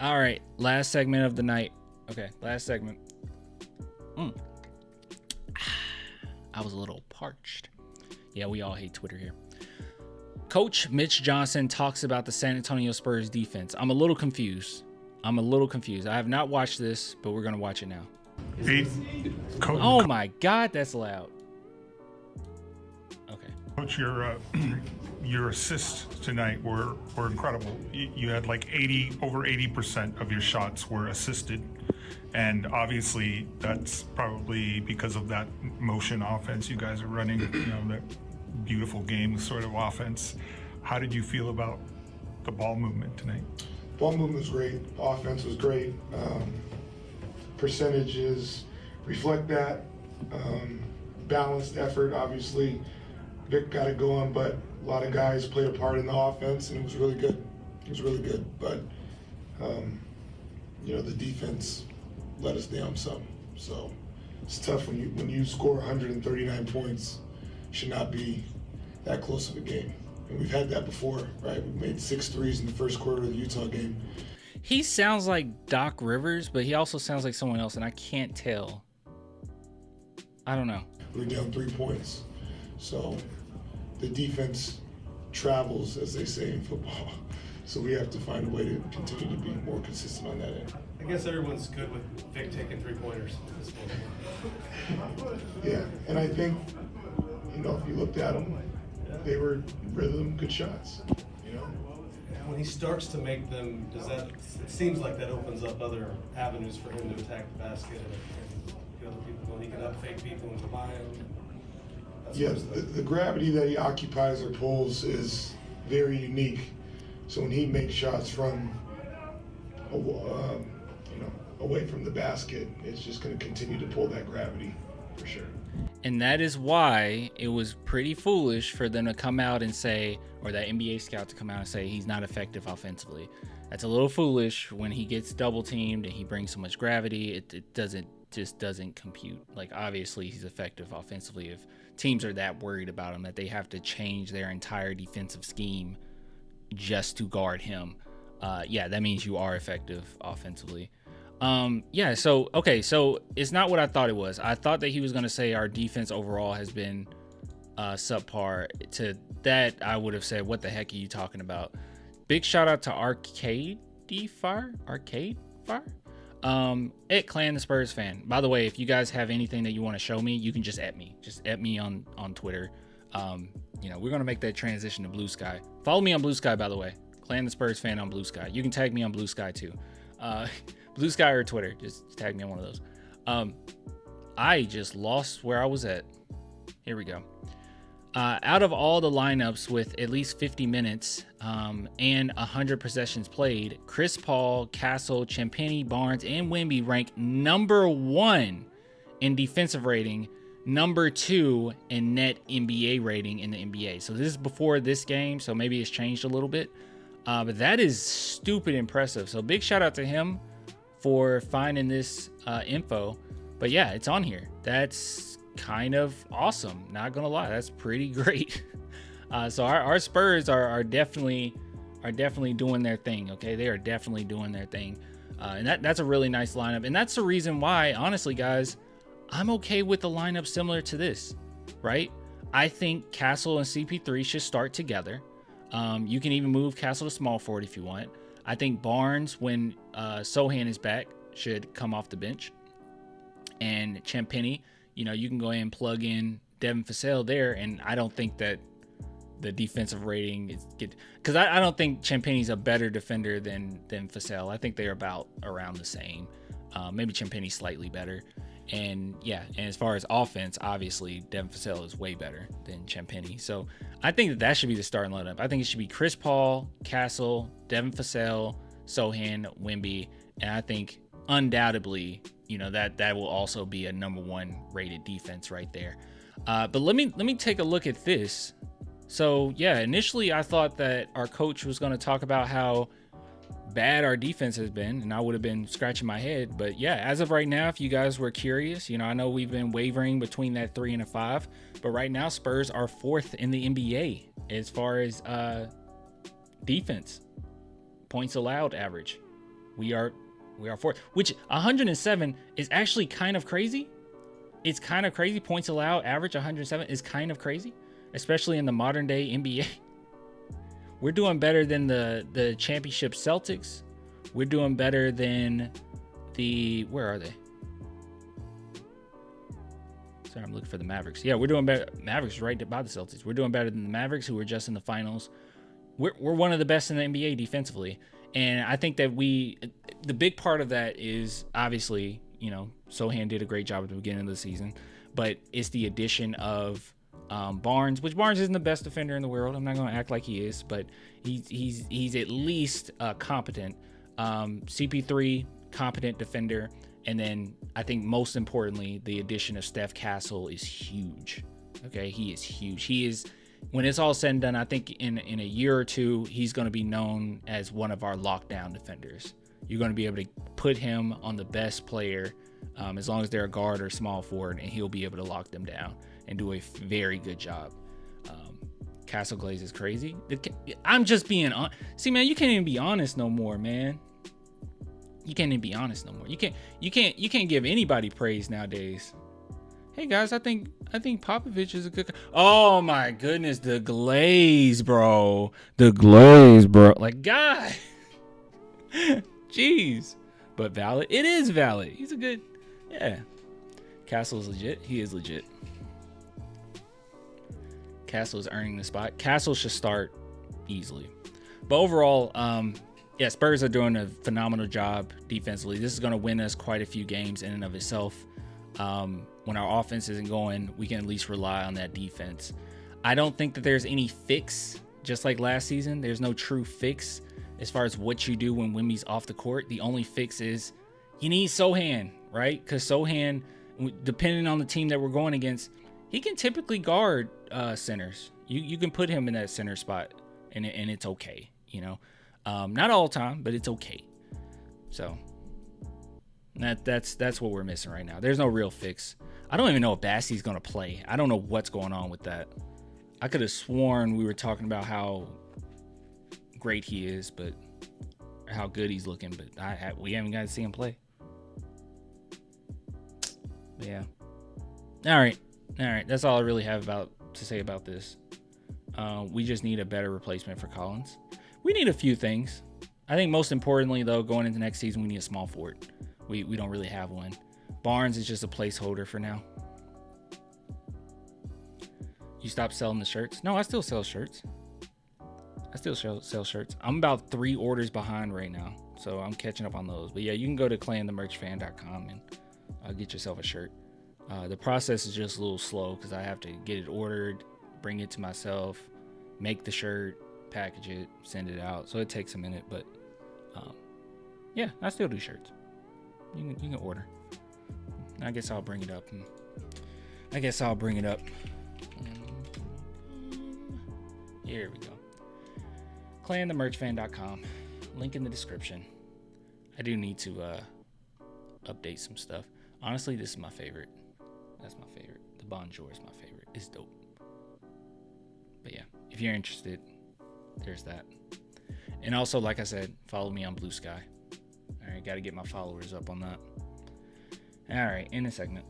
All right, last segment of the night. Okay, last segment. I was a little parched. Yeah, we all hate Twitter here. Coach Mitch Johnson talks about the San Antonio Spurs defense. I'm a little confused. I have not watched this, but we're going to watch it now. Oh my God, that's loud. Okay. Coach, your assists tonight were incredible. You had like over 80% of your shots were assisted. And obviously that's probably because of that motion offense you guys are running, that beautiful game sort of offense. How did you feel about the ball movement tonight? Ball movement was great. Offense was great. Percentages reflect that. Balanced effort, obviously. Vic got it going, but a lot of guys played a part in the offense, and it was really good. But, the defense let us down some. So it's tough when you score 139 points. Should not be that close of a game. And we've had that before, right? We made 6 threes in the first quarter of the Utah game. He sounds like Doc Rivers, but he also sounds like someone else, and I can't tell. I don't know. We're down 3 points. So the defense travels, as they say in football. So we have to find a way to continue to be more consistent on that end. I guess everyone's good with Vic taking 3-pointers at this point. Yeah, and I think, if you looked at them, they were rhythm, good shots, When he starts to make them, it seems like that opens up other avenues for him to attack the basket and get other people going. He can up-fake people and go by them. Yeah, the gravity that he occupies or pulls is very unique. So when he makes shots from, away from the basket, it's just going to continue to pull that gravity for sure. And that is why it was pretty foolish for them to come out and say, or that NBA scout to come out and say he's not effective offensively. That's a little foolish when he gets double teamed and he brings so much gravity. It doesn't compute. Like, obviously he's effective offensively. If teams are that worried about him that they have to change their entire defensive scheme just to guard him, that means you are effective offensively. So it's not what I thought it was. I thought that he was going to say our defense overall has been subpar. To that, I would have said, what the heck are you talking about? Big shout out to Arcade Fire. At Clan the Spurs fan. By the way, if you guys have anything that you want to show me, you can just at me. Just at me on Twitter. We're going to make that transition to Blue Sky. Follow me on Blue Sky, by the way. Clan the Spurs fan on Blue Sky. You can tag me on Blue Sky too. Blue Sky or Twitter. Just tag me on one of those. I just lost where I was at. Here we go. Out of all the lineups with at least 50 minutes and 100 possessions played, Chris Paul, Castle, Champagnie, Barnes, and Wemby rank number 1 in defensive rating, number 2 in net NBA rating in the NBA. So this is before this game, so maybe it's changed a little bit. But that is stupid impressive. So big shout out to him for finding this info. But yeah, it's on here. That's kind of awesome. Not gonna lie, that's pretty great. So our Spurs are definitely doing their thing. Okay, they are definitely doing their thing, and that's a really nice lineup. And that's the reason why, honestly, guys, I'm okay with the lineup similar to this. Right? I think Castle and CP3 should start together. You can even move Castle to small forward if you want. I think Barnes, when Sohan is back, should come off the bench. And Champagnie, you can go ahead and plug in Devin Vassell there. And I don't think that the defensive rating is good, because I don't think Champagnie's a better defender than Vassell. I think they're about around the same. Maybe Champagnie's slightly better. And as far as offense, obviously Devin Vassell is way better than Champagnie. So I think that should be the starting lineup. I think it should be Chris Paul, Castle, Devin Vassell, Sohan, Wemby, and I think undoubtedly, that will also be a number 1 rated defense right there. But let me take a look at this. So initially I thought that our coach was going to talk about how bad our defense has been, and I would have been scratching my head. But as of right now, if you guys were curious, I know we've been wavering between that 3 and a 5, but right now Spurs are 4th in the NBA as far as defense, points allowed average. We are fourth, which 107 is actually kind of crazy. It's kind of crazy. Points allowed average 107 is kind of crazy, especially in the modern day NBA. We're doing better than the championship Celtics. We're doing better than where are they? Sorry, I'm looking for the Mavericks. Yeah, we're doing better. Mavericks right by the Celtics. We're doing better than the Mavericks, who were just in the finals. We're one of the best in the NBA defensively. And I think that the big part of that is obviously, Sohan did a great job at the beginning of the season, but it's the addition of Barnes, which Barnes isn't the best defender in the world. I'm not going to act like he is, but he's at least competent. CP3, competent defender. And then I think most importantly, the addition of Steph Castle is huge. Okay, he is huge. He is, when it's all said and done, I think in a year or two, he's going to be known as one of our lockdown defenders. You're going to be able to put him on the best player, as long as they're a guard or small forward, and he'll be able to lock them down and do a very good job. Castle Glaze is crazy. I'm just being honest. See, man, you can't even be honest no more, man. You can't even be honest no more. You can't give anybody praise nowadays. Hey guys, I think Popovich is a good. Oh my goodness, the glaze, bro. Like, God, jeez. But valid. It is valid. He's a good. Yeah. Castle's legit. He is legit. Castle is earning the spot. Castle should start easily. But overall, yeah, Spurs are doing a phenomenal job defensively. This is going to win us quite a few games in and of itself. When our offense isn't going, we can at least rely on that defense. I don't think that there's any fix, just like last season. There's no true fix as far as what you do when Wemby's off the court. The only fix is you need Sohan, right? Because Sohan, depending on the team that we're going against, he can typically guard centers. You can put him in that center spot, and it's okay, Not all the time, but it's okay. So that's what we're missing right now. There's no real fix. I don't even know if Bassey's gonna play. I don't know what's going on with that. I could have sworn we were talking about how great he is, but how good he's looking, but we haven't got to see him play. But yeah. All right. That's all I really have to say about this. We just need a better replacement for Collins. We need a few things. I think most importantly, though, going into next season, we need a small forward. We don't really have one. Barnes is just a placeholder for now. You stopped selling the shirts? No, I still sell shirts. Sell shirts. I'm about 3 orders behind right now, so I'm catching up on those. But yeah, you can go to clanthemerchfan.com and get yourself a shirt. The process is just a little slow because I have to get it ordered, bring it to myself, make the shirt, package it, send it out. So it takes a minute, but yeah, I still do shirts. You can order. I guess I'll bring it up. Here we go. clanthemerchfan.com. Link in the description. I do need to update some stuff. Honestly, this is my favorite. That's my favorite. The Bonjour is my favorite. It's dope. But yeah, if you're interested, there's that. And also, like I said, follow me on Blue Sky. All right, got to get my followers up on that. All right, in a segment.